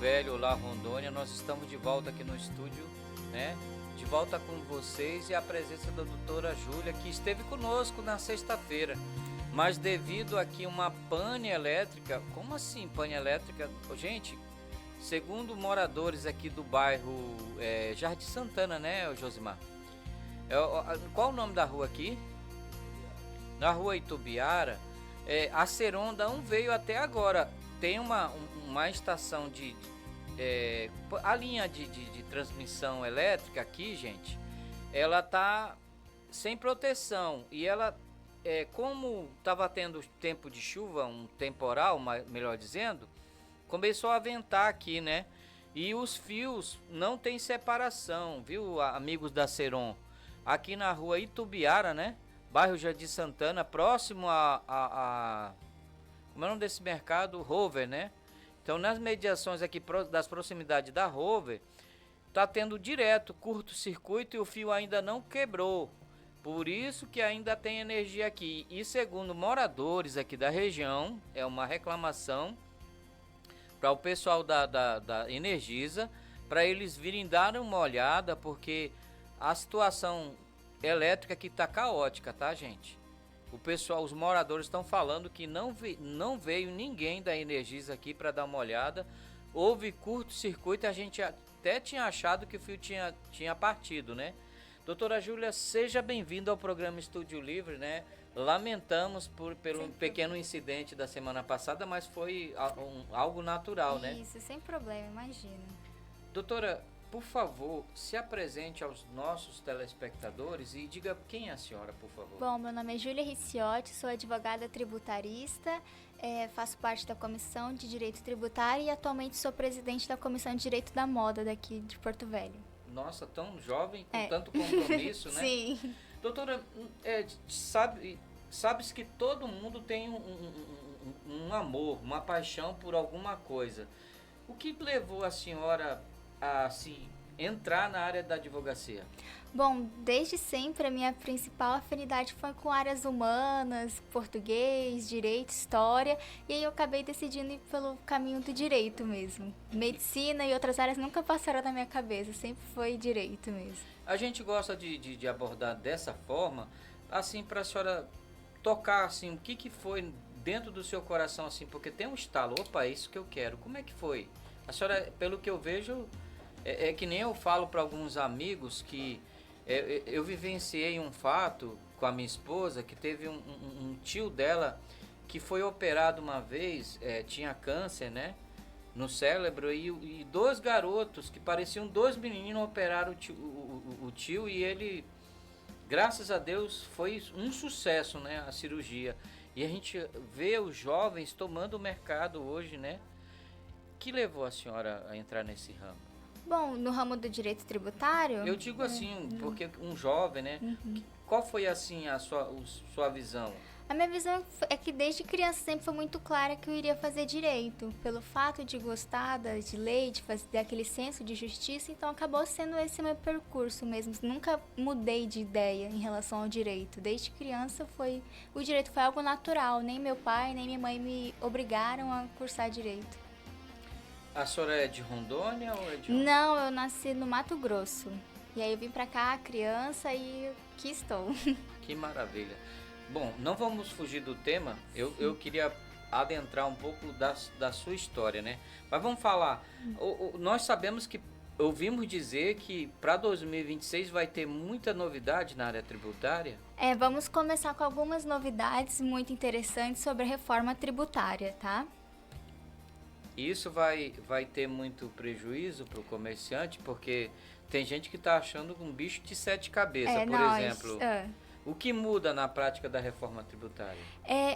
Velho, olá Rondônia, nós estamos de volta aqui no estúdio, né? De volta com vocês e a presença da doutora Júlia, que esteve conosco na sexta-feira. Mas devido aqui uma pane elétrica, como assim pane elétrica? Gente, segundo moradores aqui do bairro Jardim Santana, né, Josimar? Qual o nome da rua aqui? Na rua Itubiara, a Ceron não veio até agora. Tem uma estação a linha de transmissão elétrica aqui, gente, ela tá sem proteção e ela, como estava tendo tempo de chuva, um temporal, melhor dizendo, começou a ventar aqui, né? E os fios não tem separação, viu, amigos da Ceron? Aqui na rua Itubiara, né? Bairro Jardim Santana, próximo como é o nome desse mercado? Rover, né? Então, nas mediações aqui das proximidades da Rover, tá tendo direto curto-circuito e o fio ainda não quebrou. Por isso que ainda tem energia aqui. E segundo moradores aqui da região, é uma reclamação para o pessoal da Energisa, para eles virem dar uma olhada, porque a situação elétrica aqui tá caótica, tá, gente? O pessoal, os moradores estão falando que não veio ninguém da Energisa aqui para dar uma olhada. Houve curto-circuito e a gente até tinha achado que o fio tinha partido, né? Doutora Júlia, seja bem-vinda ao programa Estúdio Livre, né? Lamentamos pelo pequeno incidente da semana passada, mas foi algo natural, né? Isso, sem problema, imagina. Doutora, por favor, se apresente aos nossos telespectadores e diga quem é a senhora, por favor. Bom, meu nome é Júlia Ricciotti, sou advogada tributarista, faço parte da Comissão de Direito Tributário e atualmente sou presidente da Comissão de Direito da Moda daqui de Porto Velho. Nossa, tão jovem, com tanto compromisso, né? Sim. Doutora, sabe-se que todo mundo tem um amor, uma paixão por alguma coisa. O que levou a senhora a entrar na área da advocacia? Bom, desde sempre a minha principal afinidade foi com áreas humanas, português, direito, história, e aí eu acabei decidindo ir pelo caminho do direito mesmo. Medicina e outras áreas nunca passaram na minha cabeça, sempre foi direito mesmo. A gente gosta de abordar dessa forma, assim, para a senhora tocar, assim, o que foi dentro do seu coração, assim, porque tem um estalo, opa, é isso que eu quero. Como é que foi? A senhora, pelo que eu vejo, é que nem eu falo para alguns amigos que eu vivenciei um fato com a minha esposa, que teve um tio dela que foi operado uma vez, tinha câncer, né, no cérebro, e dois garotos que pareciam dois meninos operaram o tio e ele, graças a Deus, foi um sucesso, né, a cirurgia. E a gente vê os jovens tomando o mercado hoje, né? Que levou a senhora a entrar nesse ramo? Bom, no ramo do direito tributário... Eu digo assim, porque um jovem, né? Qual foi assim a sua visão? A minha visão é que desde criança sempre foi muito clara que eu iria fazer direito. Pelo fato de gostar de lei, de fazer aquele senso de justiça, então acabou sendo esse meu percurso mesmo. Nunca mudei de ideia em relação ao direito. Desde criança o direito foi algo natural. Nem meu pai, nem minha mãe me obrigaram a cursar direito. A senhora é de Rondônia ou é de... Não, eu nasci no Mato Grosso. E aí eu vim pra cá, criança, e aqui estou. Que maravilha. Bom, não vamos fugir do tema. Eu queria adentrar um pouco da sua história, né? Mas vamos falar. Nós sabemos que, ouvimos dizer que para 2026 vai ter muita novidade na área tributária. Vamos começar com algumas novidades muito interessantes sobre a reforma tributária, tá? Isso vai ter muito prejuízo para o comerciante, porque tem gente que está achando um bicho de sete cabeças, exemplo. O que muda na prática da reforma tributária?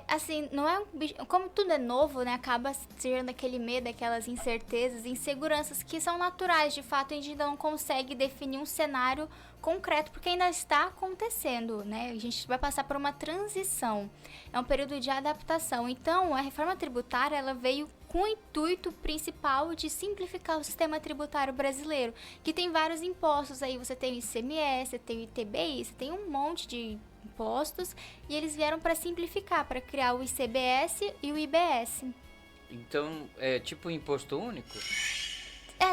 Assim, não é um bicho, como tudo é novo, né, acaba gerando aquele medo, aquelas incertezas, inseguranças que são naturais. De fato, a gente ainda não consegue definir um cenário concreto, porque ainda está acontecendo, né? A gente vai passar por uma transição, é um período de adaptação. Então, a reforma tributária, ela veio com o intuito principal de simplificar o sistema tributário brasileiro, que tem vários impostos. Aí você tem o ICMS, você tem o ITBI, você tem um monte de impostos, e eles vieram para simplificar, para criar o ICBS e o IBS. Então, é tipo imposto único?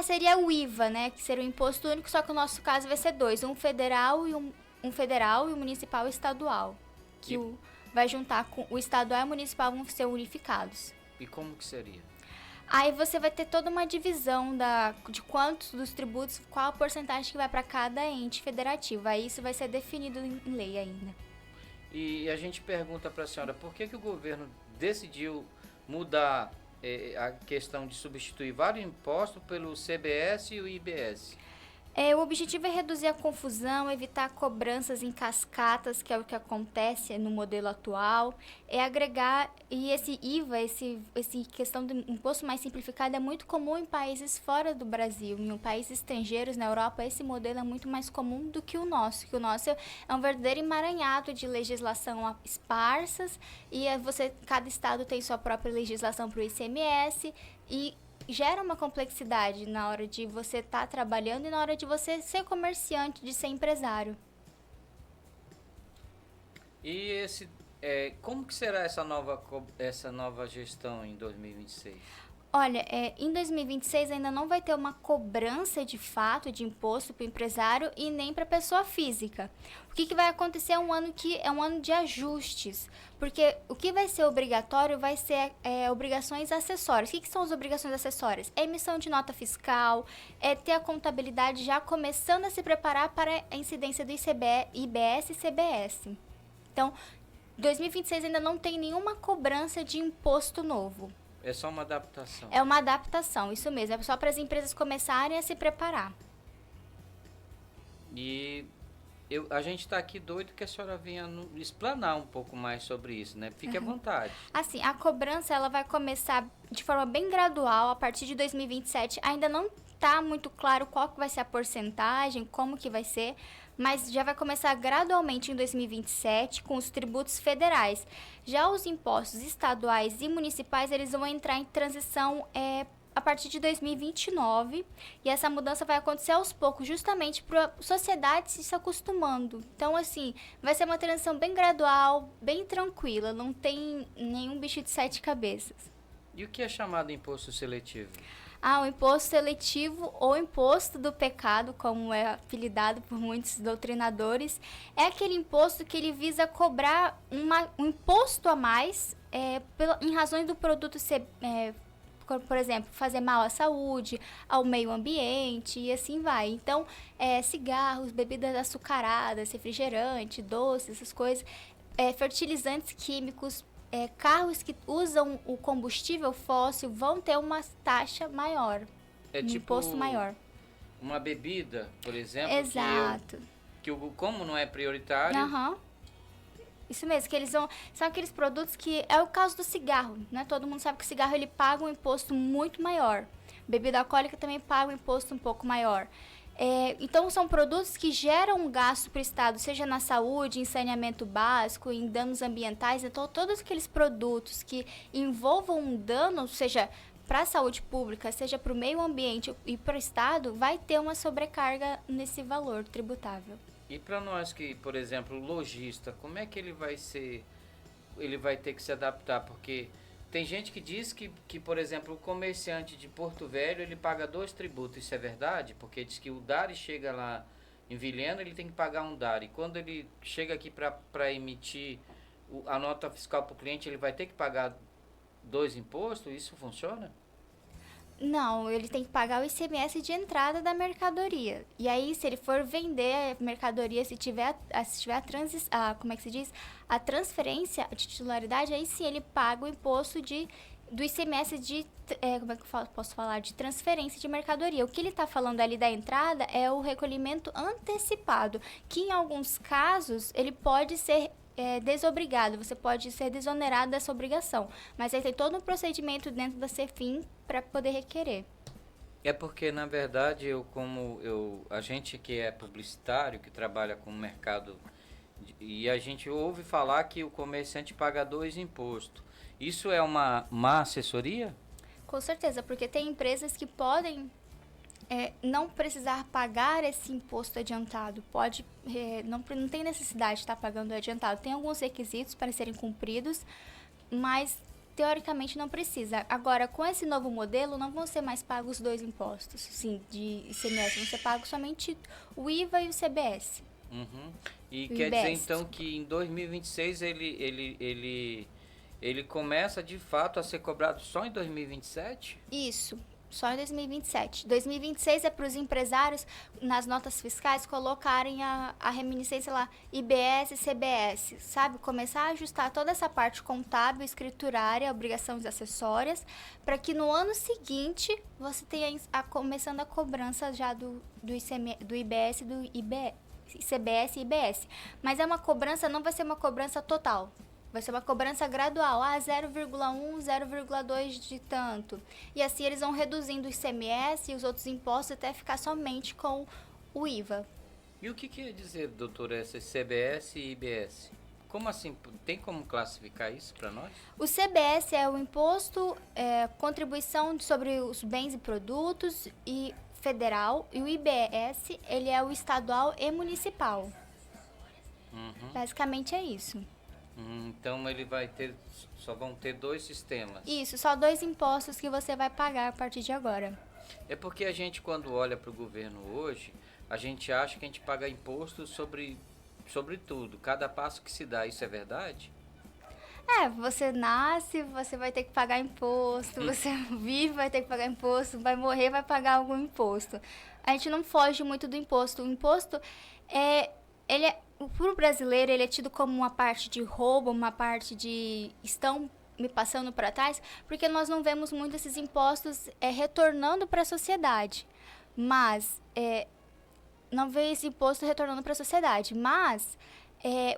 Seria o IVA, né? Que seria o imposto único, só que o nosso caso vai ser dois. Um federal e um federal e um municipal e estadual. Que vai juntar com o estadual e o municipal vão ser unificados. E como que seria? Aí você vai ter toda uma divisão de quantos dos tributos, qual a porcentagem que vai para cada ente federativo. Aí isso vai ser definido em lei ainda. E a gente pergunta para a senhora, por que o governo decidiu mudar a questão de substituir vários impostos pelo CBS e o IBS? O objetivo é reduzir a confusão, evitar cobranças em cascatas, que é o que acontece no modelo atual, agregar, e esse IVA, esse questão do imposto mais simplificado é muito comum em países fora do Brasil, em países estrangeiros, na Europa, esse modelo é muito mais comum do que o nosso é um verdadeiro emaranhado de legislação esparsas, e cada estado tem sua própria legislação para o ICMS, e gera uma complexidade na hora de você estar trabalhando e na hora de você ser comerciante, de ser empresário. E como que será essa nova gestão em 2026? Olha, em 2026 ainda não vai ter uma cobrança de fato de imposto para o empresário e nem para a pessoa física. O que vai acontecer é um ano de ajustes, porque o que vai ser obrigatório vai ser obrigações acessórias. O que são as obrigações acessórias? É emissão de nota fiscal, ter a contabilidade já começando a se preparar para a incidência do IBS e CBS. Então, 2026 ainda não tem nenhuma cobrança de imposto novo. É só uma adaptação. É uma adaptação, isso mesmo. É só para as empresas começarem a se preparar. E a gente está aqui doido que a senhora venha explanar um pouco mais sobre isso, né? Fique à vontade. Assim, a cobrança ela vai começar de forma bem gradual a partir de 2027. Ainda não está muito claro qual que vai ser a porcentagem, como que vai ser, mas já vai começar gradualmente em 2027 com os tributos federais. Já os impostos estaduais e municipais, eles vão entrar em transição a partir de 2029, e essa mudança vai acontecer aos poucos, justamente para a sociedade se acostumando. Então, assim, vai ser uma transição bem gradual, bem tranquila, não tem nenhum bicho de 7 cabeças. E o que é chamado imposto seletivo? O imposto seletivo ou imposto do pecado, como é apelidado por muitos doutrinadores, é aquele imposto que ele visa cobrar um imposto a mais em razões do produto ser, por exemplo, fazer mal à saúde, ao meio ambiente e assim vai. Então, cigarros, bebidas açucaradas, refrigerante, doces, essas coisas, fertilizantes químicos, carros que usam o combustível fóssil vão ter uma taxa maior, imposto maior. Uma bebida, por exemplo, exato. Como não é prioritário... Isso mesmo, que são aqueles produtos que é o caso do cigarro, né? Todo mundo sabe que o cigarro ele paga um imposto muito maior. Bebida alcoólica também paga um imposto um pouco maior. Então, são produtos que geram um gasto para o Estado, seja na saúde, em saneamento básico, em danos ambientais. Então, todos aqueles produtos que envolvam um dano, seja para a saúde pública, seja para o meio ambiente e para o Estado, vai ter uma sobrecarga nesse valor tributável. E para nós que, por exemplo, lojista, como é que ele vai ter que se adaptar? Porque tem gente que diz que, por exemplo, o comerciante de Porto Velho, ele paga 2 tributos. Isso é verdade? Porque diz que o DARI chega lá em Vilhena, ele tem que pagar um DARI. Quando ele chega aqui para emitir a nota fiscal para o cliente, ele vai ter que pagar 2 impostos? Isso funciona? Não, ele tem que pagar o ICMS de entrada da mercadoria. E aí, se ele for vender a mercadoria, se tiver a transferência de titularidade, aí sim ele paga o imposto do ICMS de transferência de mercadoria. O que ele está falando ali da entrada é o recolhimento antecipado, que em alguns casos ele pode ser desobrigado, você pode ser desonerado dessa obrigação, mas aí tem todo um procedimento dentro da CEFIM para poder requerer. É porque, na verdade, a gente que é publicitário, que trabalha com o mercado, e a gente ouve falar que o comerciante paga 2 impostos. Isso é uma má assessoria? Com certeza, porque tem empresas que podem não precisar pagar esse imposto adiantado. Não tem necessidade de estar pagando adiantado. Tem alguns requisitos para serem cumpridos, mas teoricamente não precisa. Agora, com esse novo modelo, não vão ser mais pagos 2 impostos, sim, de ICMS, vão ser pagos somente o IVA e o CBS. Uhum. E O quer dizer IBS. então que em 2026 ele começa de fato a ser cobrado só em 2027? Isso, só em 2027. 2026 é para os empresários, nas notas fiscais, colocarem a reminiscência lá, IBS e CBS, sabe? Começar a ajustar toda essa parte contábil, escriturária, obrigações acessórias, para que no ano seguinte você tenha começando a cobrança já do IBS, do CBS e IBS. Mas é uma cobrança, não vai ser uma cobrança total. Vai ser uma cobrança gradual, 0,1, 0,2 de tanto. E assim eles vão reduzindo o ICMS e os outros impostos até ficar somente com o IVA. E o que quer dizer, doutora, essa CBS e IBS? Como assim? Tem como classificar isso para nós? O CBS é o imposto, contribuição sobre os bens e produtos e federal, e o IBS, ele é o estadual e municipal. Uhum. Basicamente é isso. Então ele vai ter, só vão ter 2 sistemas. Isso, só 2 impostos que você vai pagar a partir de agora. É porque a gente, quando olha para o governo hoje, a gente acha que a gente paga imposto sobre tudo, cada passo que se dá. Isso é verdade? Você nasce, você vai ter que pagar imposto, você vive, vai ter que pagar imposto, vai morrer, vai pagar algum imposto. A gente não foge muito do imposto. O imposto, para o brasileiro, ele é tido como uma parte de roubo, uma parte de estão me passando para trás, porque nós não vemos muito esses impostos retornando para a sociedade. Mas, não vê esse imposto retornando para a sociedade. Mas,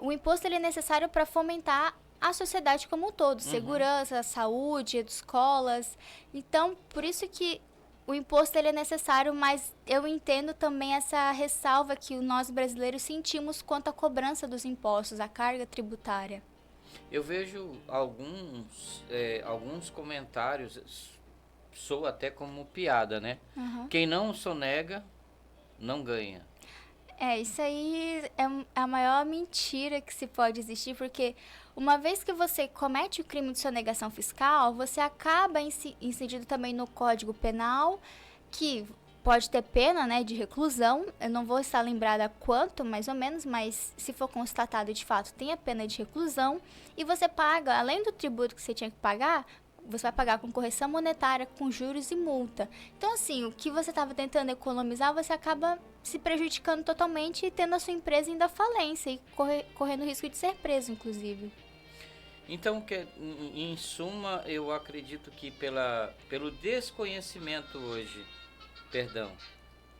o imposto ele é necessário para fomentar a sociedade como um todo, segurança, saúde, escolas. Então, por isso que o imposto ele é necessário, mas eu entendo também essa ressalva que nós brasileiros sentimos quanto à cobrança dos impostos, a carga tributária. Eu vejo alguns comentários, soa até como piada, né? Quem não sonega, não ganha. Isso aí é a maior mentira que se pode existir, porque uma vez que você comete o crime de sonegação fiscal, você acaba incidindo também no Código Penal, que pode ter pena, né, de reclusão. Eu não vou estar lembrada quanto, mais ou menos, mas se for constatado de fato, tem a pena de reclusão. E você paga, além do tributo que você tinha que pagar, você vai pagar com correção monetária, com juros e multa. Então, assim, o que você estava tentando economizar, você acaba se prejudicando totalmente e tendo a sua empresa indo à falência e correndo o risco de ser preso, inclusive. Então, em suma, eu acredito que pelo desconhecimento hoje,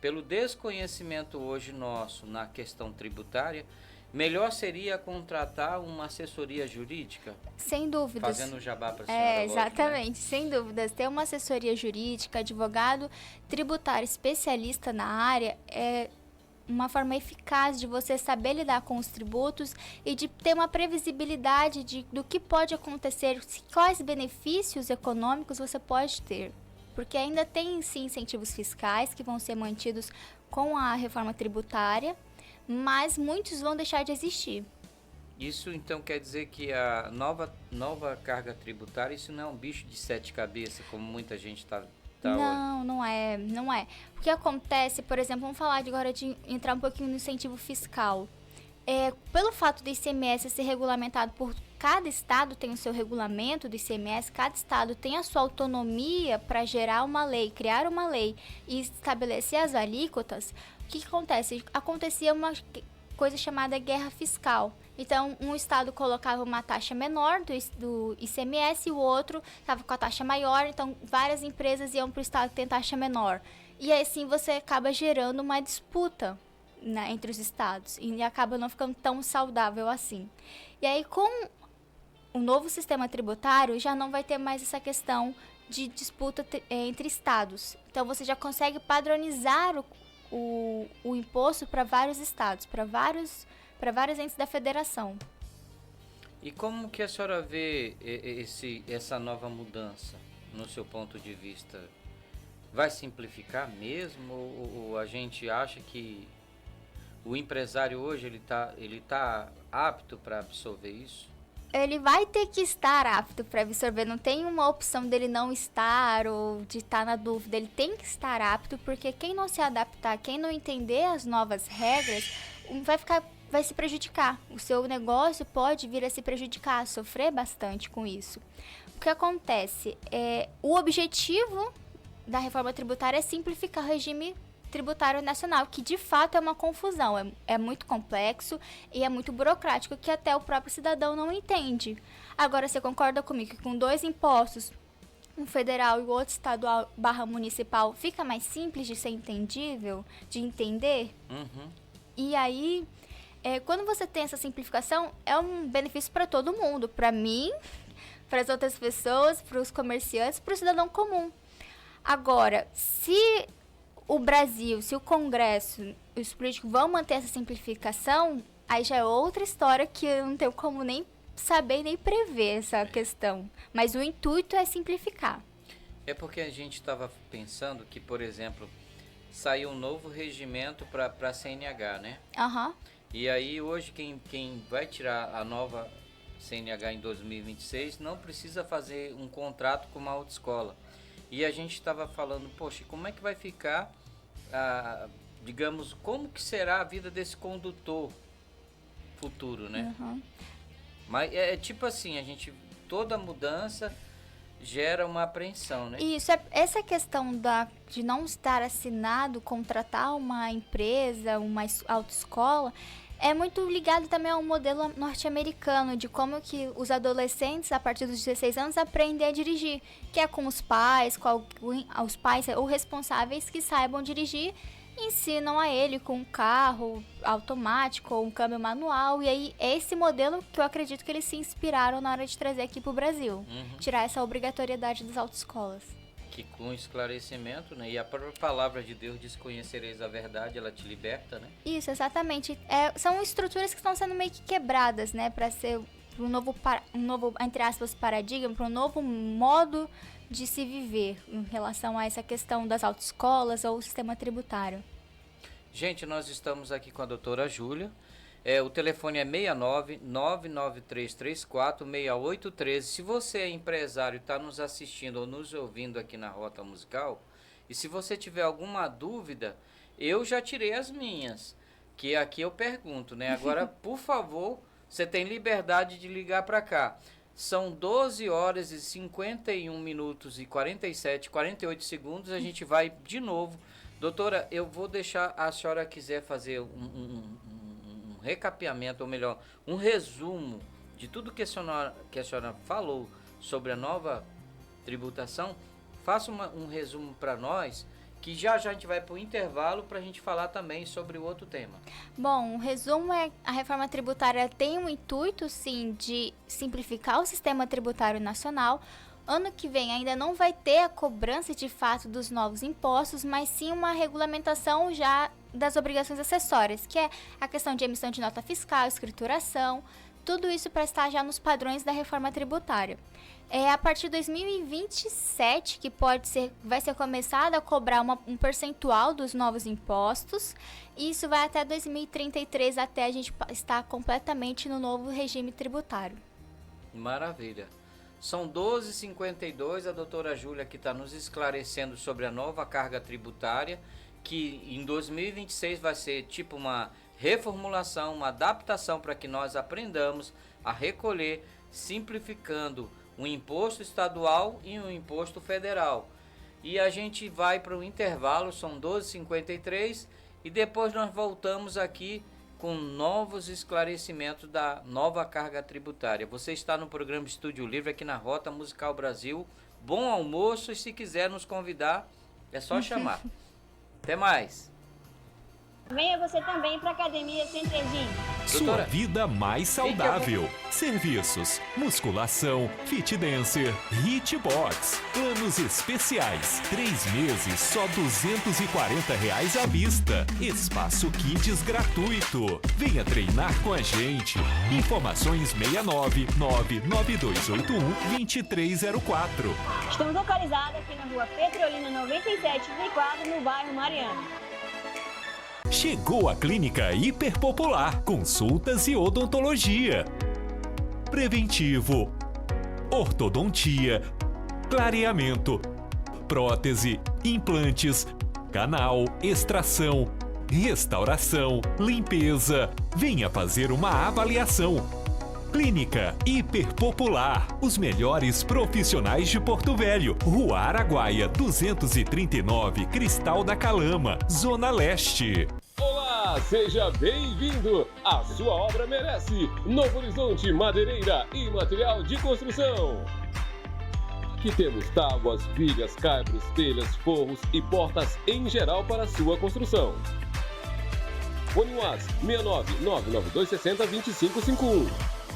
pelo desconhecimento hoje nosso na questão tributária, melhor seria contratar uma assessoria jurídica? Sem dúvidas. Fazendo jabá para a senhora. Exatamente, lógico, né? sem dúvidas. Ter uma assessoria jurídica, advogado tributário especialista na área é uma forma eficaz de você saber lidar com os tributos e de ter uma previsibilidade do que pode acontecer, quais benefícios econômicos você pode ter. Porque ainda tem, sim, incentivos fiscais que vão ser mantidos com a reforma tributária, mas muitos vão deixar de existir. Isso então quer dizer que a nova carga tributária, isso não é um bicho de 7 cabeças, como muita gente está Não é. O que acontece, por exemplo, vamos falar agora de entrar um pouquinho no incentivo fiscal. Pelo fato do ICMS ser regulamentado por cada estado, tem o seu regulamento do ICMS, cada estado tem a sua autonomia para gerar uma lei, criar uma lei e estabelecer as alíquotas. O que acontece? Acontecia uma coisa chamada guerra fiscal. Então, um estado colocava uma taxa menor do ICMS e o outro estava com a taxa maior, então várias empresas iam para o estado que tem taxa menor. E assim você acaba gerando uma disputa, né, entre os estados e acaba não ficando tão saudável assim. E aí, com o novo sistema tributário, já não vai ter mais essa questão de disputa entre estados. Então, você já consegue padronizar o imposto para vários estados, para vários entes da federação. E como que a senhora vê essa nova mudança, no seu ponto de vista? Vai simplificar mesmo ou a gente acha que o empresário hoje ele tá apto para absorver isso? ele vai ter que estar apto para absorver. Não tem uma opção dele não estar ou de estar na dúvida. Ele tem que estar apto, porque quem não se adaptar, quem não entender as novas regras, vai se prejudicar. O seu negócio pode vir a se prejudicar, a sofrer bastante com isso. O que acontece? O objetivo da reforma tributária é simplificar o regime tributário nacional, que de fato é uma confusão, é muito complexo e é muito burocrático, que até o próprio cidadão não entende. Agora, você concorda comigo que com 2 impostos, um federal e o outro estadual / municipal, fica mais simples de ser entendível, de entender? Uhum. E aí, quando você tem essa simplificação, é um benefício para todo mundo, para mim, para as outras pessoas, para os comerciantes, para o cidadão comum. Agora, se o Brasil, se o Congresso, os políticos vão manter essa simplificação, aí já é outra história que eu não tenho como nem saber nem prever essa questão. Mas o intuito é simplificar. É porque a gente estava pensando que, por exemplo, saiu um novo regimento para a CNH, né? Aham. E aí hoje quem vai tirar a nova CNH em 2026 não precisa fazer um contrato com uma autoescola. E a gente estava falando, poxa, como é que vai ficar, digamos, como que será a vida desse condutor futuro, né? Uhum. Mas tipo assim, toda mudança gera uma apreensão, né? Isso, essa questão de não estar assinado, contratar uma empresa, uma autoescola, é muito ligado também ao modelo norte-americano, de como que os adolescentes, a partir dos 16 anos, aprendem a dirigir, que é com os pais, os pais ou responsáveis que saibam dirigir, ensinam a ele com um carro automático ou um câmbio manual, e aí é esse modelo que eu acredito que eles se inspiraram na hora de trazer aqui para o Brasil, tirar essa obrigatoriedade das autoescolas. Que com esclarecimento, né? E a própria palavra de Deus diz: conhecereis a verdade, ela te liberta, né? Isso, exatamente. São estruturas que estão sendo meio que quebradas, né? Para ser um novo, entre aspas, paradigma, para um novo modo de se viver em relação a essa questão das autoescolas ou o sistema tributário. Gente, nós estamos aqui com a doutora Júlia. O telefone é 69-99334-6813. Se você é empresário e está nos assistindo ou nos ouvindo aqui na Rota Musical, e se você tiver alguma dúvida, eu já tirei as minhas, que aqui eu pergunto, né? Agora, por favor, você tem liberdade de ligar para cá. São 12 horas e 51 minutos e 48 segundos. A gente vai de novo. Doutora, eu vou deixar, a senhora quiser fazer um recapeamento, ou melhor, um resumo de tudo que a senhora falou sobre a nova tributação. Faça um resumo para nós, que já a gente vai para o intervalo para a gente falar também sobre o outro tema. Bom, o resumo a reforma tributária tem um intuito, sim, de simplificar o sistema tributário nacional. Ano que vem ainda não vai ter a cobrança de fato dos novos impostos, mas sim uma regulamentação já das obrigações acessórias, que é a questão de emissão de nota fiscal, escrituração, tudo isso para estar já nos padrões da reforma tributária. A partir de 2027 que vai ser começado a cobrar um percentual dos novos impostos, e isso vai até 2033, até a gente estar completamente no novo regime tributário. Maravilha. São 12h52, a doutora Júlia que está nos esclarecendo sobre a nova carga tributária, que em 2026 vai ser tipo uma reformulação, uma adaptação para que nós aprendamos a recolher, simplificando um imposto estadual e um imposto federal. E a gente vai para o intervalo, são 12h53, e depois nós voltamos aqui com novos esclarecimentos da nova carga tributária. Você está no programa Estúdio Livre aqui na Rota Musical Brasil. Bom almoço, e se quiser nos convidar, é só chamar. Até mais. Venha você também para a Academia Centezinho. Sua vida mais saudável. Serviços, musculação, fit dancer, hitbox. Planos especiais. 3 meses, só R$240 à vista. Espaço Kids gratuito. Venha treinar com a gente. Informações 6999281-2304. Estamos localizados aqui na rua Petrolina 9734, no bairro Mariana. Chegou a Clínica Hiperpopular, consultas e odontologia. preventivo, ortodontia, clareamento, prótese, implantes, canal, extração, restauração, limpeza. Venha fazer uma avaliação. Clínica Hiperpopular, os melhores profissionais de Porto Velho. Rua Araguaia, 239, Cristal da Calama, Zona Leste. Olá, seja bem-vindo! A sua obra merece Novo Horizonte Madeireira e Material de Construção. Aqui temos tábuas, vigas, caibros, telhas, forros e portas em geral para a sua construção. Fone WhatsApp 69992602551.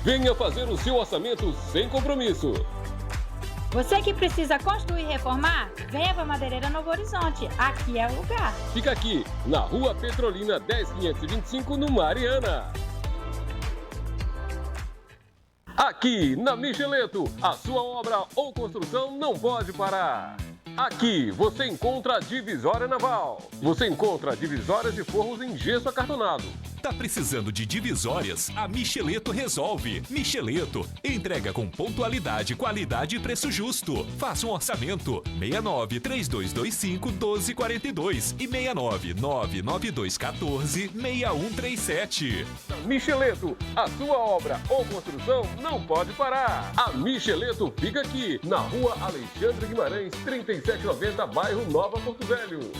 Venha fazer o seu orçamento sem compromisso. Você que precisa construir e reformar, venha para Madeireira Novo Horizonte. Aqui é o lugar. Fica aqui, na Rua Petrolina 10525, no Mariana. Aqui, na Micheleto, a sua obra ou construção não pode parar. Aqui você encontra a divisória naval. Você encontra divisórias de forros em gesso acartonado. Tá precisando de divisórias? A Micheleto resolve. Micheleto, entrega com pontualidade, qualidade e preço justo. Faça um orçamento. 69-3225-1242 e 69-99214-6137. Micheleto, a sua obra ou construção não pode parar. A Micheleto fica aqui, na Rua Alexandre Guimarães, 3790, bairro Nova Porto Velho.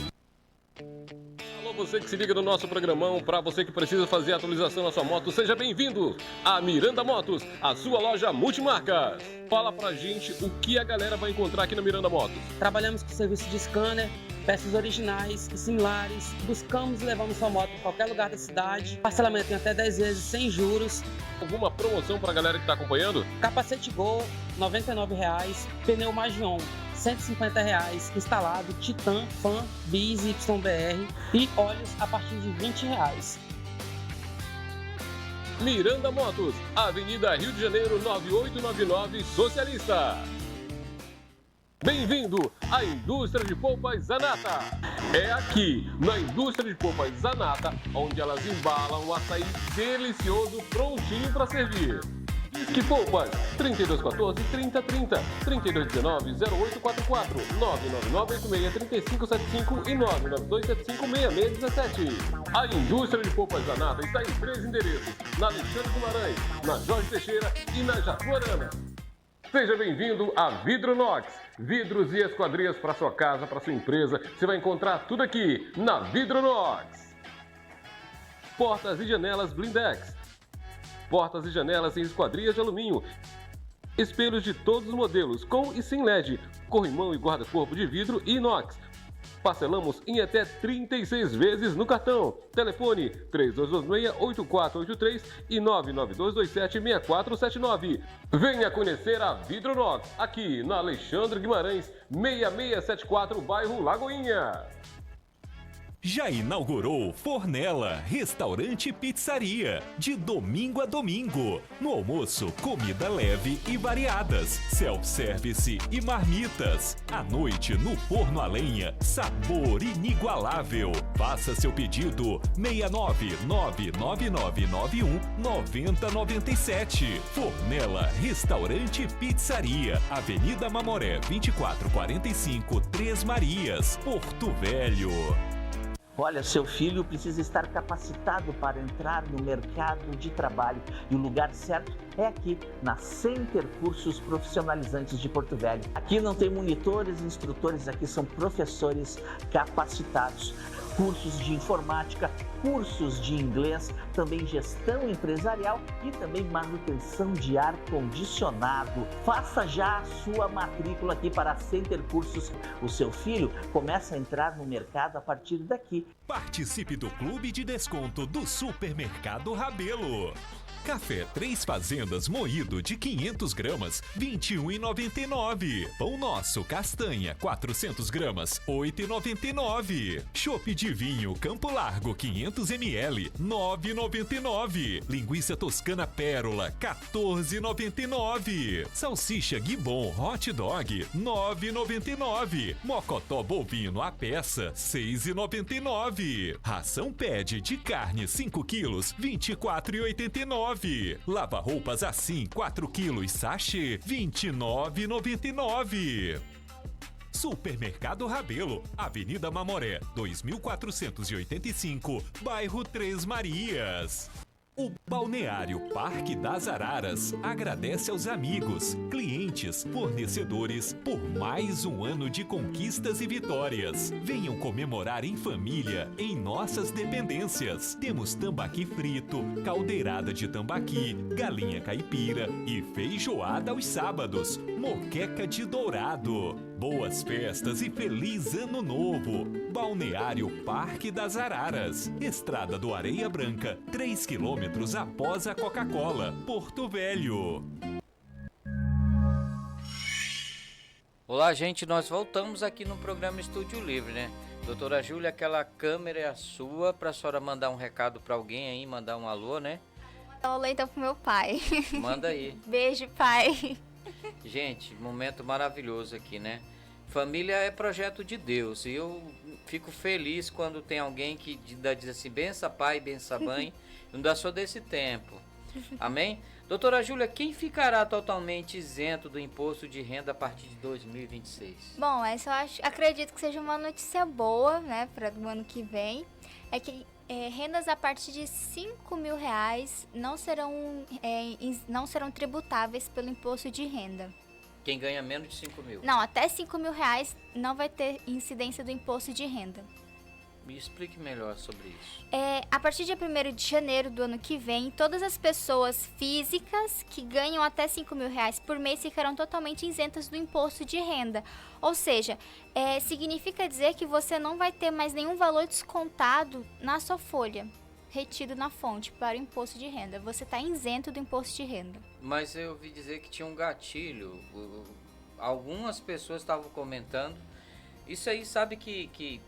Alô, você que se liga no nosso programão, para você que precisa fazer a atualização na sua moto, seja bem-vindo a Miranda Motos, a sua loja multimarcas. Fala pra gente o que a galera vai encontrar aqui na Miranda Motos. Trabalhamos com serviço de scanner, peças originais e similares. Buscamos e levamos sua moto para qualquer lugar da cidade. Parcelamento em até 10 vezes sem juros. Alguma promoção pra galera que tá acompanhando? Capacete Gol, R$ 99,00. Pneu Magion, R$ 150,00. Instalado Titan, Fan, Bis, YBR e óleos a partir de R$ 20,00. Miranda Motos, Avenida Rio de Janeiro 9899, Socialista. Bem-vindo à Indústria de Polpas Zanata. É aqui, na Indústria de Polpas Zanata, onde elas embalam um açaí delicioso prontinho para servir. Que Polpas, 3214-3030, 3219-0844, 999-86-3575 e 99275-6617. A Indústria de Polpas Zanata está em 3 endereços, na Alexandre Guimarães, na Jorge Teixeira e na Jaguarana. Seja bem-vindo a Vidronox. Vidros e esquadrias para sua casa, para sua empresa. Você vai encontrar tudo aqui na Vidronox. Portas e janelas Blindex. Portas e janelas em esquadrias de alumínio. Espelhos de todos os modelos, com e sem LED. Corrimão e guarda-corpo de vidro e inox. Parcelamos em até 36 vezes no cartão. Telefone 3226-8483 e 99227-6479. Venha conhecer a Vidronox, aqui na Alexandre Guimarães, 6674, bairro Lagoinha. Já inaugurou Fornella, restaurante e pizzaria, de domingo a domingo. No almoço, comida leve e variadas, self-service e marmitas. À noite, no forno a lenha, sabor inigualável. Faça seu pedido, 69999919097. Fornella, restaurante e pizzaria, Avenida Mamoré, 2445, Três Marias, Porto Velho. Olha, seu filho precisa estar capacitado para entrar no mercado de trabalho e o lugar certo é aqui, na Center Cursos Profissionalizantes de Porto Velho. Aqui não tem monitores e instrutores, aqui são professores capacitados. Cursos de informática, cursos de inglês, também gestão empresarial e também manutenção de ar-condicionado. Faça já a sua matrícula aqui para a Center Cursos. O seu filho começa a entrar no mercado a partir daqui. Participe do Clube de Desconto do Supermercado Rabelo. Café Três Fazendas moído de 500 gramas, R$ 21,99. Pão Nosso Castanha, 400 gramas, R$ 8,99. Chopp de vinho Campo Largo, 500 ml, R$ 9,99. Linguiça Toscana Pérola, R$ 14,99. Salsicha Guibon Hot Dog, R$ 9,99. Mocotó bovino a peça, R$ 6,99. Ração Ped de carne 5 quilos, R$ 24,89. 29,99. Lava-roupas assim, 4 quilos sachê, 29,99. Supermercado Rabelo, Avenida Mamoré, 2485, bairro Três Marias. O Balneário Parque das Araras agradece aos amigos, clientes, fornecedores por mais um ano de conquistas e vitórias. Venham comemorar em família em nossas dependências. Temos tambaqui frito, caldeirada de tambaqui, galinha caipira e feijoada aos sábados, moqueca de dourado. Boas festas e feliz ano novo! Balneário Parque das Araras, Estrada do Areia Branca, 3 quilômetros após a Coca-Cola, Porto Velho. Olá, gente, nós voltamos aqui no programa Estúdio Livre, né? Doutora Júlia, aquela câmera é a sua, pra senhora mandar um recado pra alguém aí, mandar um alô, né? Alô, então, pro meu pai. Manda aí. Beijo, pai. Gente, momento maravilhoso aqui, né? Família é projeto de Deus e eu fico feliz quando tem alguém que diz assim, bença pai, bença mãe, eu ainda sou desse tempo. Amém? Doutora Júlia, quem ficará totalmente isento do imposto de renda a partir de 2026? Bom, essa eu acredito que seja uma notícia boa, né, para o ano que vem. É que rendas a partir de R$5.000 não serão tributáveis pelo imposto de renda. Quem ganha menos de 5 mil? Não, até R$5.000 não vai ter incidência do imposto de renda. Me explique melhor sobre isso. A partir de 1º de janeiro do ano que vem, todas as pessoas físicas que ganham até R$5.000 por mês ficarão totalmente isentas do imposto de renda. Ou seja, significa dizer que você não vai ter mais nenhum valor descontado na sua folha, retido na fonte para o imposto de renda. Você está isento do imposto de renda. Mas eu ouvi dizer que tinha um gatilho. Algumas pessoas estavam comentando. Isso aí, sabe que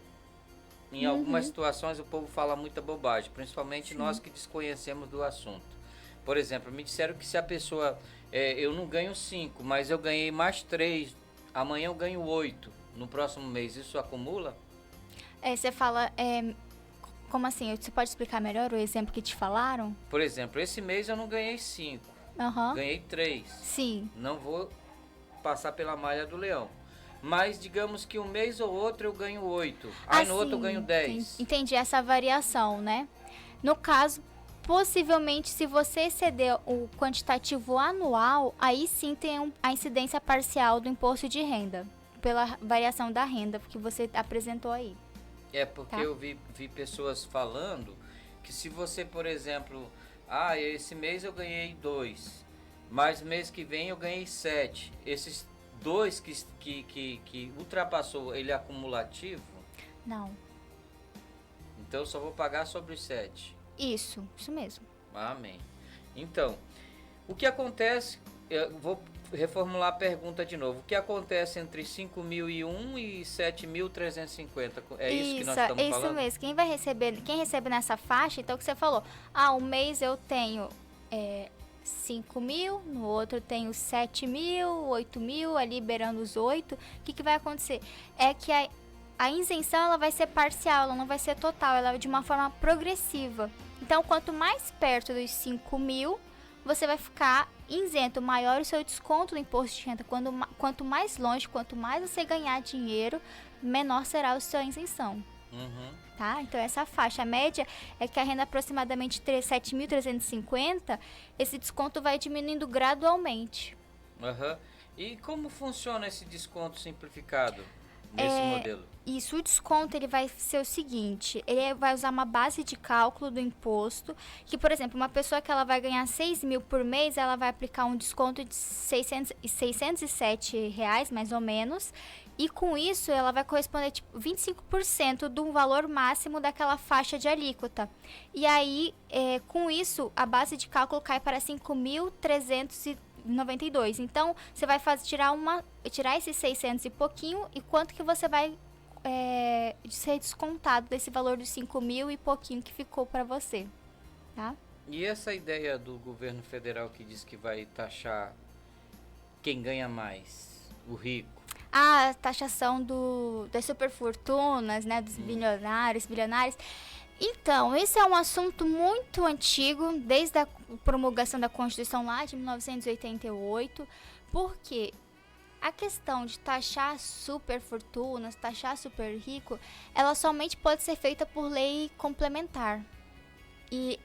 em algumas situações o povo fala muita bobagem, principalmente nós que desconhecemos do assunto. Por exemplo, me disseram que se a pessoa, eu não ganho 5, mas eu ganhei mais 3, amanhã eu ganho 8, no próximo mês, isso acumula? Você fala, como assim? Você pode explicar melhor o exemplo que te falaram? Por exemplo, esse mês eu não ganhei 5, ganhei 3. Sim. Não vou passar pela malha do leão. Mas digamos que um mês ou outro eu ganho 8. Aí no outro eu ganho 10. Entendi essa variação, né? No caso, possivelmente, se você exceder o quantitativo anual, aí sim tem a incidência parcial do imposto de renda, pela variação da renda que você apresentou aí. Porque eu vi pessoas falando que se você, por exemplo, esse mês eu ganhei 2, mas mês que vem eu ganhei 7. Esses 2 que ultrapassou, ele é acumulativo? Não. Então eu só vou pagar sobre os 7. Isso mesmo. Amém. Então, o que acontece, eu vou reformular a pergunta de novo. O que acontece entre 5.001 e 7.350? É isso que nós estamos falando? Isso mesmo. Quem recebe nessa faixa, então o que você falou, um mês eu tenho 5.000, no outro eu tenho 7.000, 8.000, ali liberando os 8. O que vai acontecer? É que a isenção ela vai ser parcial, ela não vai ser total, ela é de uma forma progressiva. Então, quanto mais perto dos 5.000, você vai ficar isento, maior o seu desconto do imposto de renda. Quanto mais longe, quanto mais você ganhar dinheiro, menor será a sua isenção. Tá? Então essa faixa média é que a renda aproximadamente 7.350, esse desconto vai diminuindo gradualmente. E como funciona esse desconto simplificado nesse modelo? Isso, o desconto ele vai ser o seguinte, ele vai usar uma base de cálculo do imposto, que por exemplo, uma pessoa que ela vai ganhar 6.000 por mês, ela vai aplicar um desconto de R$607 mais ou menos, e com isso ela vai corresponder tipo 25% do valor máximo daquela faixa de alíquota. E aí, com isso, a base de cálculo cai para 5.392. Então, você vai tirar esses 600 e pouquinho, e quanto que você vai ser descontado desse valor dos 5.000 e pouquinho que ficou para você, tá? E essa ideia do governo federal que diz que vai taxar quem ganha mais, o rico? A taxação das superfortunas, né, dos bilionários. Então, esse é um assunto muito antigo, desde a promulgação da Constituição lá de 1988, porque a questão de taxar super fortunas, taxar super rico, ela somente pode ser feita por lei complementar. E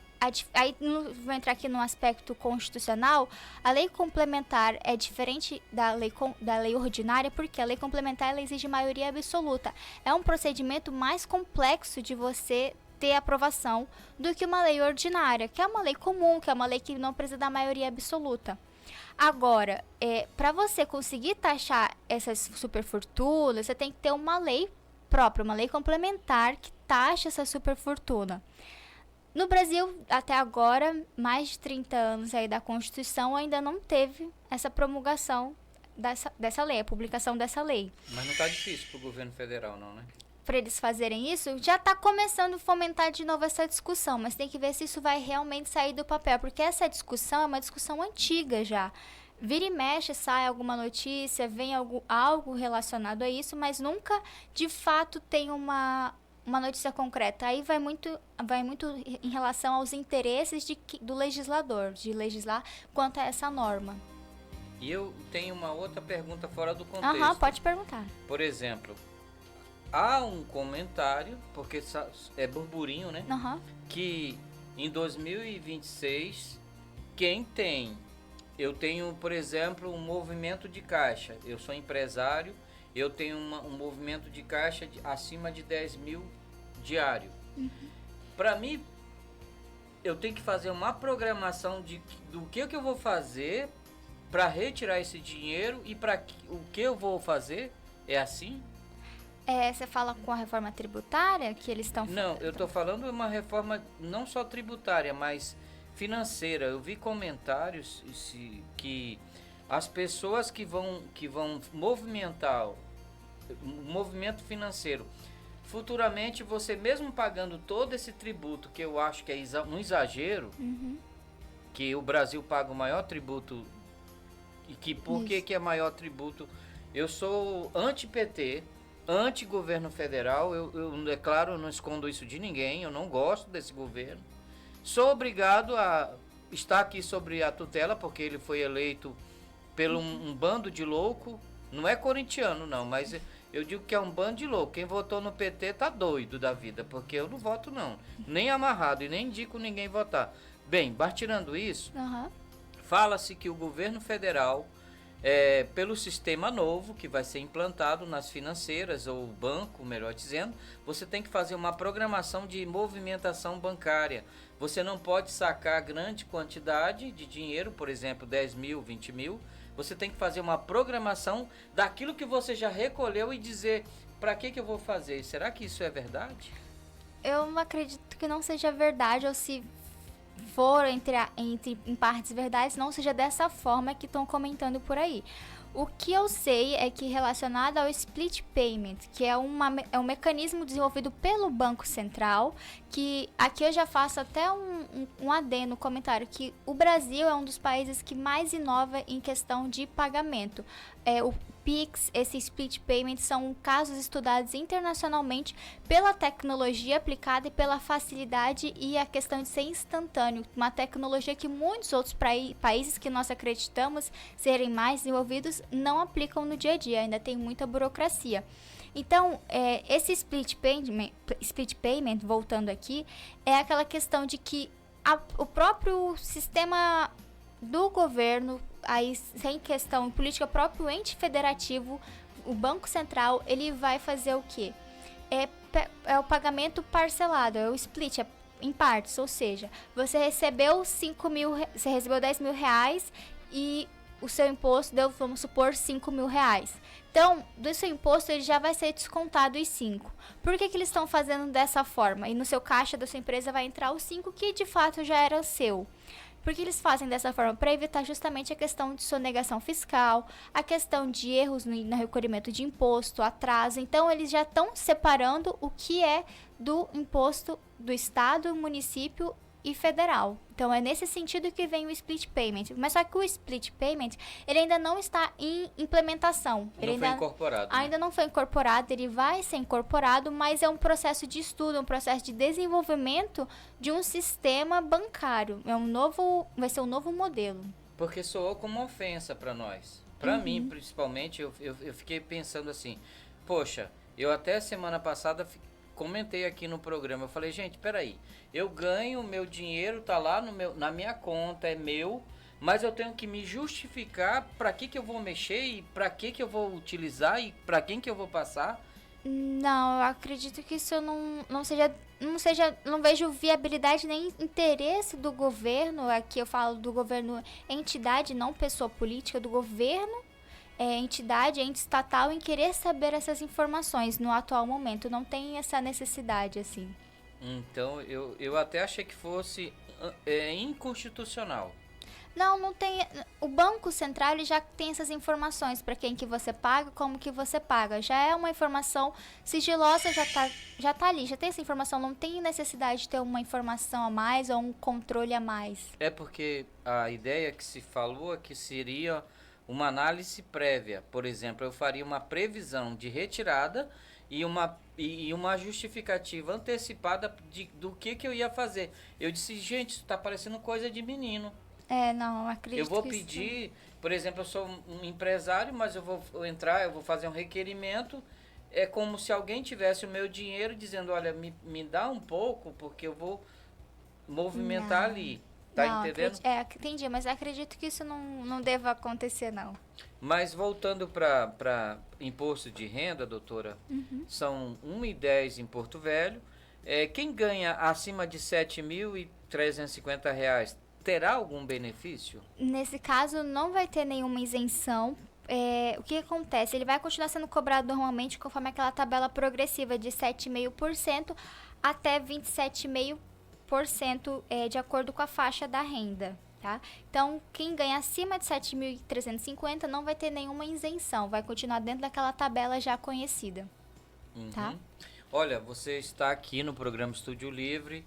aí vou entrar aqui no aspecto constitucional. A lei complementar é diferente da lei ordinária, porque a lei complementar ela exige maioria absoluta. É um procedimento mais complexo de você ter aprovação do que uma lei ordinária, que é uma lei comum, que é uma lei que não precisa da maioria absoluta. Agora, para você conseguir taxar essas superfortunas, você tem que ter uma lei própria, uma lei complementar que taxa essa superfortuna. No Brasil, até agora, mais de 30 anos aí da Constituição, ainda não teve essa promulgação dessa lei, a publicação dessa lei. Mas não está difícil para o governo federal, não, né? Para eles fazerem isso, já está começando a fomentar de novo essa discussão, mas tem que ver se isso vai realmente sair do papel, porque essa discussão é uma discussão antiga já. Vira e mexe, sai alguma notícia, vem algo relacionado a isso, mas nunca, de fato, tem uma notícia concreta. Aí vai muito em relação aos interesses do legislador, de legislar quanto a essa norma. E eu tenho uma outra pergunta fora do contexto. Pode perguntar. Por exemplo, há um comentário, porque é burburinho, né? Que em 2026, eu tenho, por exemplo, um movimento de caixa. Eu sou empresário, eu tenho um movimento de caixa acima de 10 mil diário. Para mim, eu tenho que fazer uma programação do que eu vou fazer para retirar esse dinheiro e para o que eu vou fazer. É assim? Você fala com a reforma tributária que eles estão... Não, eu estou falando de uma reforma não só tributária, mas financeira. Eu vi comentários que as pessoas que vão movimentar o movimento financeiro, futuramente você mesmo pagando todo esse tributo, que eu acho que é um exagero, que o Brasil paga o maior tributo, e por que é maior tributo? Eu sou anti-PT, anti-governo federal, é claro, eu não escondo isso de ninguém, eu não gosto desse governo. Sou obrigado a estar aqui sobre a tutela, porque ele foi eleito por um bando de louco, não é corintiano não, mas eu digo que é um bando de louco. Quem votou no PT tá doido da vida, porque eu não voto não, nem amarrado e nem indico ninguém votar. Bem, tirando isso, fala-se que o governo federal, pelo sistema novo que vai ser implantado nas financeiras, ou banco, melhor dizendo, você tem que fazer uma programação de movimentação bancária. Você não pode sacar grande quantidade de dinheiro, por exemplo, 10 mil, 20 mil. Você tem que fazer uma programação daquilo que você já recolheu e dizer para que eu vou fazer. Será que isso é verdade? Eu não acredito que não seja verdade, ou se for em partes verdades, não seja dessa forma que estão comentando por aí. O que eu sei é que relacionado ao split payment, que é um mecanismo desenvolvido pelo Banco Central, que aqui eu já faço até um adendo no comentário, que o Brasil é um dos países que mais inova em questão de pagamento. O PIX, esse split payment, são casos estudados internacionalmente pela tecnologia aplicada e pela facilidade e a questão de ser instantâneo, uma tecnologia que muitos outros países que nós acreditamos serem mais desenvolvidos não aplicam no dia a dia, ainda tem muita burocracia. Então, esse split payment, voltando aqui, é aquela questão de que o próprio sistema do governo, aí sem questão política, próprio ente federativo, o Banco Central, ele vai fazer o quê? É o pagamento parcelado, é o split, em partes, ou seja, você recebeu 10 mil reais e o seu imposto deu, vamos supor, 5 mil reais. Então, do seu imposto, ele já vai ser descontado os 5. Por que eles estão fazendo dessa forma? E no seu caixa da sua empresa vai entrar os 5 que de fato já era seu. Porque eles fazem dessa forma para evitar justamente a questão de sonegação fiscal, a questão de erros no recolhimento de imposto, atraso. Então, eles já estão separando o que é do imposto do estado, município e federal. Então, é nesse sentido que vem o split payment. Mas só que o split payment, ele ainda não está em implementação. Ele Não foi incorporado. Né? Ainda não foi incorporado, ele vai ser incorporado, mas é um processo de estudo, um processo de desenvolvimento de um sistema bancário. Vai ser um novo modelo. Porque soou como uma ofensa para nós. Para mim, principalmente, eu fiquei pensando assim, poxa, eu até semana passada comentei aqui no programa, eu falei, gente, peraí, eu ganho, meu dinheiro tá lá na minha conta, é meu, mas eu tenho que me justificar para que eu vou mexer e para que eu vou utilizar e para quem que eu vou passar. Não, eu acredito que isso não vejo viabilidade nem interesse do governo. Aqui eu falo do governo entidade, não pessoa política, do governo, entidade, ente estatal, em querer saber essas informações no atual momento. Não tem essa necessidade, assim. Então, eu até achei que fosse inconstitucional. Não tem. O Banco Central ele já tem essas informações para quem que você paga, como que você paga. Já é uma informação sigilosa, já tá ali, já tem essa informação. Não tem necessidade de ter uma informação a mais ou um controle a mais. É porque a ideia que se falou é que seria uma análise prévia. Por exemplo, eu faria uma previsão de retirada e uma justificativa antecipada do que eu ia fazer. Eu disse, gente, isso tá parecendo coisa de menino. Não, acredito. Eu vou pedir, por exemplo, eu sou um empresário, mas eu vou fazer um requerimento. É como se alguém tivesse o meu dinheiro dizendo, olha, me dá um pouco, porque eu vou movimentar ali. Tá entendendo? Entendi, mas acredito que isso não deva acontecer, não. Mas voltando para imposto de renda, doutora, são 1,10 em Porto Velho. Quem ganha acima de R$ 7.350 terá algum benefício? Nesse caso, não vai ter nenhuma isenção. O que acontece? Ele vai continuar sendo cobrado normalmente conforme aquela tabela progressiva de 7,5% até 27,5% de acordo com a faixa da renda. Tá? Então, quem ganha acima de 7.350 não vai ter nenhuma isenção. Vai continuar dentro daquela tabela já conhecida. Tá? Olha, você está aqui no programa Estúdio Livre,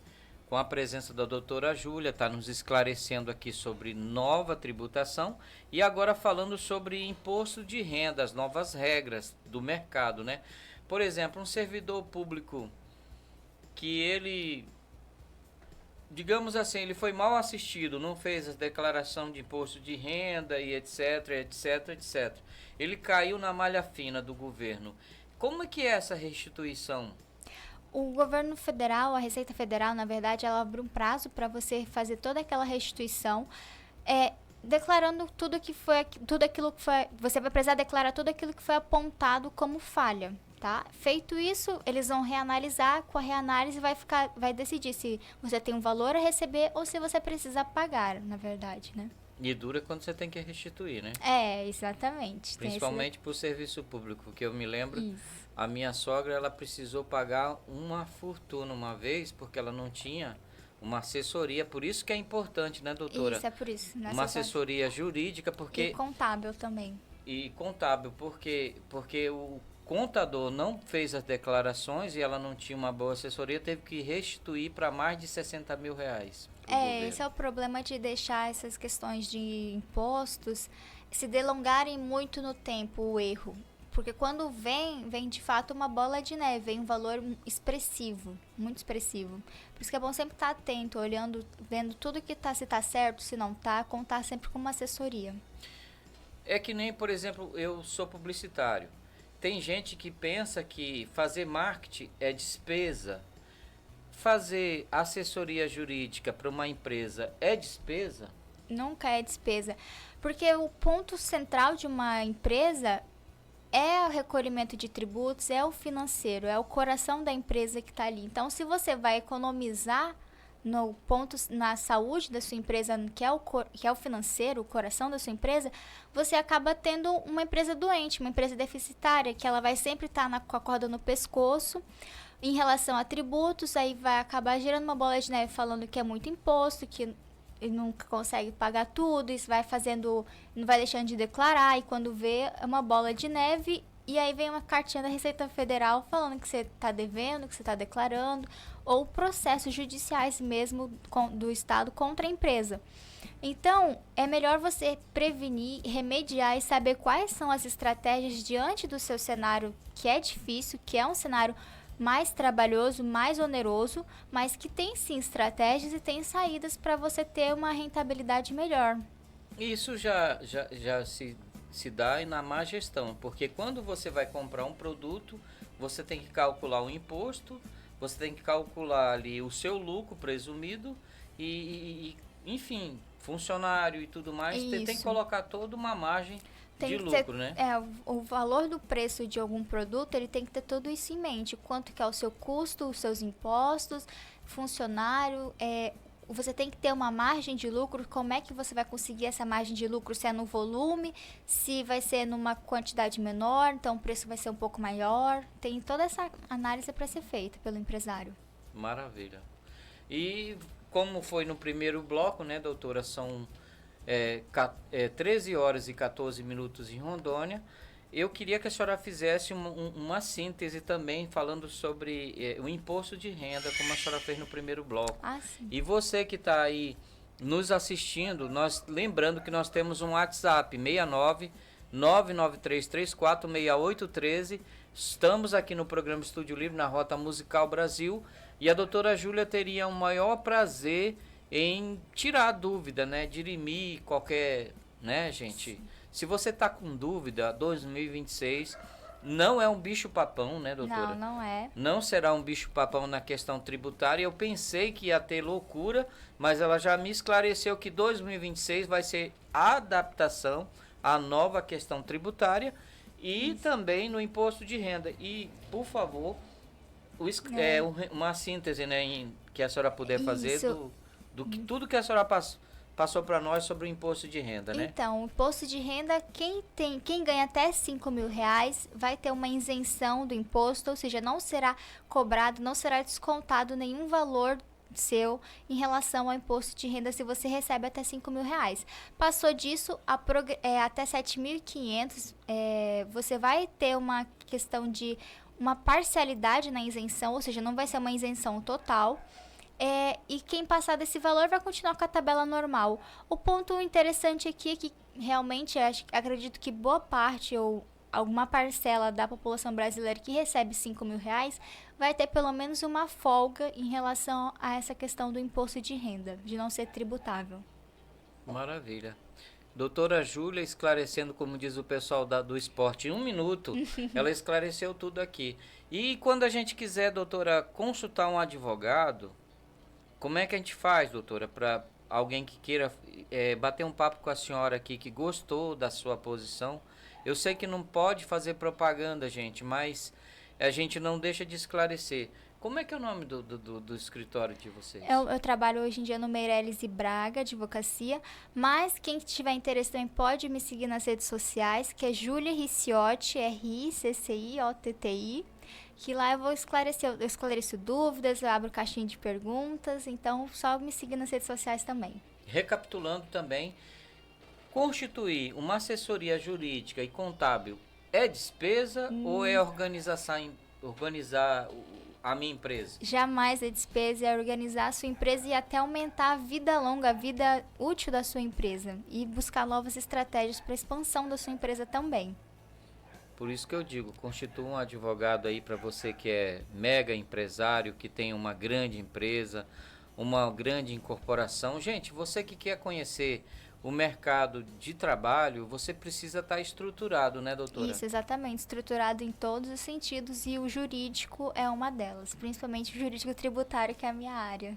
com a presença da doutora Júlia, está nos esclarecendo aqui sobre nova tributação e agora falando sobre imposto de renda, as novas regras do mercado, né? Por exemplo, um servidor público que ele, digamos assim, ele foi mal assistido, não fez a declaração de imposto de renda e etc, etc, etc. Ele caiu na malha fina do governo. Como é que é essa restituição? O governo federal, a Receita Federal, na verdade, ela abre um prazo para você fazer toda aquela restituição, declarando tudo aquilo que foi. Você vai precisar declarar tudo aquilo que foi apontado como falha, tá? Feito isso, eles vão reanalisar. Com a reanálise vai decidir se você tem um valor a receber ou se você precisa pagar, na verdade, né? E dura quando você tem que restituir, né? Exatamente. Principalmente para o serviço público, que eu me lembro. Isso. A minha sogra, ela precisou pagar uma fortuna uma vez, porque ela não tinha uma assessoria. Por isso que é importante, né, doutora? Isso, é por isso. Uma assessoria jurídica, porque... E contábil também. E contábil, porque o contador não fez as declarações e ela não tinha uma boa assessoria, teve que restituir para mais de R$60 mil. Esse é o problema de deixar essas questões de impostos se delongarem muito no tempo, o erro. Porque quando vem de fato uma bola de neve, vem um valor expressivo, muito expressivo. Por isso que é bom sempre estar atento, olhando, vendo tudo que tá, se tá certo, se não tá, contar sempre com uma assessoria. É que nem, por exemplo, eu sou publicitário. Tem gente que pensa que fazer marketing é despesa. Fazer assessoria jurídica para uma empresa é despesa? Nunca é despesa. Porque o ponto central de uma empresa é o recolhimento de tributos, é o financeiro, é o coração da empresa que está ali. Então, se você vai economizar no ponto, na saúde da sua empresa, que é o financeiro, o coração da sua empresa, você acaba tendo uma empresa doente, uma empresa deficitária, que ela vai sempre estar com a corda no pescoço. Em relação a tributos, aí vai acabar gerando uma bola de neve falando que é muito imposto, que ele nunca consegue pagar tudo, isso vai fazendo, não vai deixando de declarar, e quando vê, é uma bola de neve e aí vem uma cartinha da Receita Federal falando que você está devendo, que você está declarando, ou processos judiciais mesmo do Estado contra a empresa. Então, é melhor você prevenir, remediar e saber quais são as estratégias diante do seu cenário, que é difícil, que é um cenário mais trabalhoso, mais oneroso, mas que tem sim estratégias e tem saídas para você ter uma rentabilidade melhor. Isso já se dá na má gestão, porque quando você vai comprar um produto, você tem que calcular o imposto, você tem que calcular ali o seu lucro presumido e enfim, funcionário e tudo mais, tem que colocar toda uma margem de lucro, né? O valor do preço de algum produto, ele tem que ter tudo isso em mente. Quanto que é o seu custo, os seus impostos, funcionário, você tem que ter uma margem de lucro. Como é que você vai conseguir essa margem de lucro? Se é no volume, se vai ser numa quantidade menor, então o preço vai ser um pouco maior. Tem toda essa análise para ser feita pelo empresário. Maravilha. E como foi no primeiro bloco, né, doutora, são 13 horas e 14 minutos em Rondônia. Eu queria que a senhora fizesse uma síntese também, falando sobre o imposto de renda, como a senhora fez no primeiro bloco. Sim. E você que está aí nos assistindo, lembrando que nós temos um WhatsApp, 69 993346813. Estamos aqui no programa Estúdio Livre, na Rota Musical Brasil, e a doutora Júlia teria o maior prazer em tirar a dúvida, né? Dirimir qualquer, né, gente? Se você tá com dúvida, 2026 não é um bicho-papão, né, doutora? Não é. Não será um bicho-papão na questão tributária. Eu pensei que ia ter loucura, mas ela já me esclareceu que 2026 vai ser a adaptação à nova questão tributária e também no imposto de renda. E, por favor, uma síntese, né, que a senhora puder fazer tudo que a senhora passou para nós sobre o imposto de renda, né? Então, o imposto de renda, quem ganha até R$5.000 vai ter uma isenção do imposto, ou seja, não será cobrado, não será descontado nenhum valor seu em relação ao imposto de renda se você recebe até R$5.000. Passou disso até 7.500, você vai ter uma questão de uma parcialidade na isenção, ou seja, não vai ser uma isenção total. E quem passar desse valor vai continuar com a tabela normal. O ponto interessante aqui é que realmente acredito que boa parte ou alguma parcela da população brasileira que recebe R$5.000 vai ter pelo menos uma folga em relação a essa questão do imposto de renda, de não ser tributável. Maravilha. Doutora Júlia esclarecendo, como diz o pessoal do esporte, em 1 minuto, ela esclareceu tudo aqui. E quando a gente quiser, doutora, consultar um advogado, como é que a gente faz, doutora, para alguém que queira bater um papo com a senhora aqui, que gostou da sua posição? Eu sei que não pode fazer propaganda, gente, mas a gente não deixa de esclarecer. Como é que é o nome do escritório de vocês? Eu trabalho hoje em dia no Meirelles e Braga, advocacia, mas quem tiver interesse também pode me seguir nas redes sociais, que é Júlia Ricciotti, RICCIOTTI, que lá eu esclareço dúvidas, eu abro caixinha de perguntas, então só me seguir nas redes sociais também. Recapitulando também, constituir uma assessoria jurídica e contábil é despesa ou é organizar a minha empresa? Jamais é despesa, é organizar a sua empresa e até aumentar a vida longa, a vida útil da sua empresa e buscar novas estratégias para a expansão da sua empresa também. Por isso que eu digo, constitua um advogado aí para você que é mega empresário, que tem uma grande empresa, uma grande incorporação. Gente, você que quer conhecer o mercado de trabalho, você precisa estar estruturado, né, doutora? Isso, exatamente, estruturado em todos os sentidos e o jurídico é uma delas, principalmente o jurídico tributário, que é a minha área.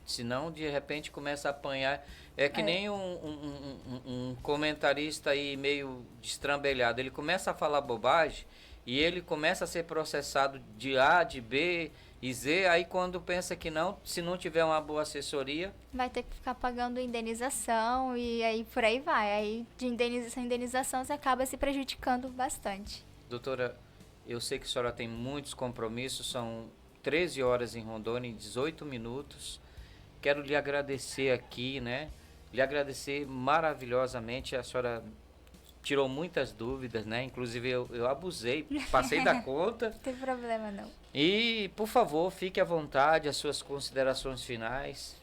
Senão, de repente, começa a apanhar. É que nem um comentarista aí meio destrambelhado. Ele começa a falar bobagem e ele começa a ser processado de A, de B e Z. Aí, quando pensa que não, se não tiver uma boa assessoria... vai ter que ficar pagando indenização e aí por aí vai. Aí, de indenização em indenização, você acaba se prejudicando bastante. Doutora, eu sei que a senhora tem muitos compromissos. São 13 horas em Rondônia, em 18 minutos. Quero lhe agradecer aqui, né? Lhe agradecer maravilhosamente. A senhora tirou muitas dúvidas, né? Inclusive eu abusei, passei da conta. Não tem problema não. E, por favor, fique à vontade, as suas considerações finais.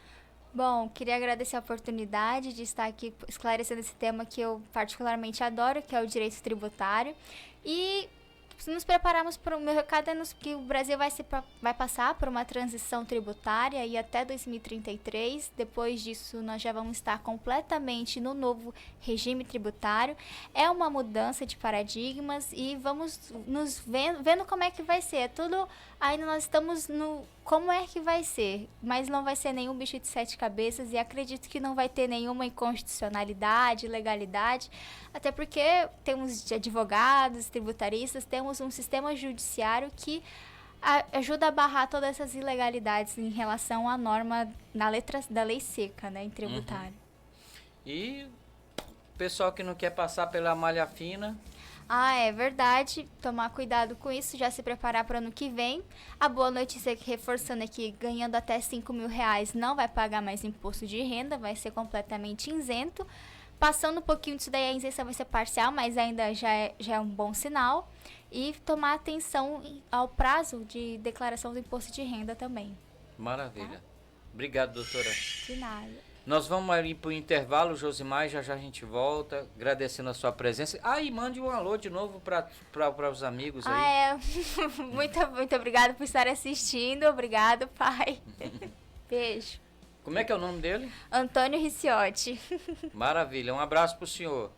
Bom, queria agradecer a oportunidade de estar aqui esclarecendo esse tema que eu particularmente adoro, que é o direito tributário. E nos prepararmos para o meu recado é que o Brasil vai passar por uma transição tributária e até 2033. Depois disso, nós já vamos estar completamente no novo regime tributário. É uma mudança de paradigmas e vamos nos vendo como é que vai ser. É tudo ainda nós estamos no como é que vai ser, mas não vai ser nenhum bicho de 7 cabeças e acredito que não vai ter nenhuma inconstitucionalidade, ilegalidade, até porque temos advogados, tributaristas, temos um sistema judiciário que ajuda a barrar todas essas ilegalidades em relação à norma na letra da lei seca, né, em tributário. E pessoal que não quer passar pela malha fina... É verdade, tomar cuidado com isso, já se preparar para o ano que vem. A boa notícia é que, reforçando aqui, ganhando até R$5.000 não vai pagar mais imposto de renda, vai ser completamente isento. Passando um pouquinho disso daí, a isenção vai ser parcial, mas ainda já é um bom sinal. E tomar atenção ao prazo de declaração do imposto de renda também. Maravilha. Obrigado, doutora. De nada. Nós vamos ali para o intervalo, Josimar, já a gente volta, agradecendo a sua presença. E mande um alô de novo para os amigos aí. Muito obrigada por estar assistindo, obrigado, pai. Beijo. Como é que é o nome dele? Antônio Ricciotti. Maravilha, um abraço para o senhor.